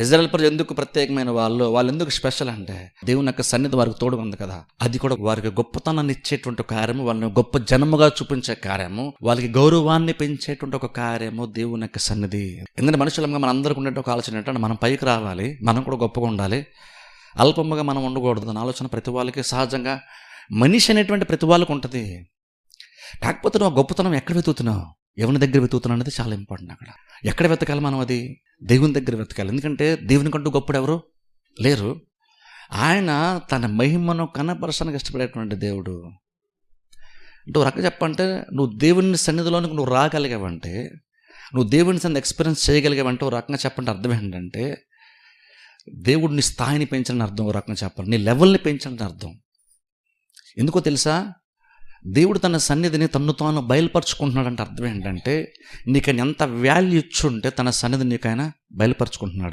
ఇశ్రాయేలు ప్రజలు ఎందుకు ప్రత్యేకమైన వాళ్ళు ఎందుకు స్పెషల్ అంటే దేవుని యొక్క సన్నిధి వారికి తోడు ఉంది కదా. అది కూడా వారికి గొప్పతనాన్ని ఇచ్చేటువంటి కార్యము, వాళ్ళని గొప్ప జన్మగా చూపించే కార్యము, వాళ్ళకి గౌరవాన్ని పెంచేటువంటి ఒక కార్యము దేవుని యొక్క సన్నిధి. ఎందుకంటే మనుషులంగా మన అందరికీ ఉండే ఒక ఆలోచన ఏంటంటే మనం పైకి రావాలి, మనం కూడా గొప్పగా ఉండాలి, అల్పముగా మనం ఉండకూడదు అనే ఆలోచన ప్రతి వాళ్ళకి సహజంగా మనిషి అనేటువంటి ప్రతి వాళ్ళకి ఉంటుంది. కాకపోతే నువ్వు గొప్పతనం ఎక్కడ వెతుకుతున్నావు, ఎవరి దగ్గర వెతుకుతున్నావు అనేది చాలా ఇంపార్టెంట్. అక్కడ ఎక్కడ వెతకాలి మనం? అది దేవుని దగ్గర వెతకాలి. ఎందుకంటే దేవుని కంటూ గొప్పడు ఎవరు లేరు. ఆయన తన మహిమను కనపరచడానికి ఇష్టపడేటువంటి దేవుడు. అంటే ఒక రకంగా చెప్పంటే నువ్వు దేవుని సన్నిధిలోనికి నువ్వు రాగలిగావంటే, నువ్వు దేవుని సన్నిధి ఎక్స్పీరియన్స్ చేయగలిగావంటే ఒక రకంగా చెప్పంటే అర్థం ఏంటంటే దేవుడిని స్థాయిని పెంచని అర్థం. ఒక రకంగా చెప్పాలి నీ లెవెల్ని పెంచని అర్థం. ఎందుకో తెలుసా? దేవుడు తన సన్నిధిని తన్ను తాను బయలుపరుచుకుంటున్నాడు అంటే అర్థం ఏంటంటే నీకు ఎంత వాల్యూ ఇచ్చుంటే తన సన్నిధిని నీకు ఆయన బయలుపరుచుకుంటున్నాడు.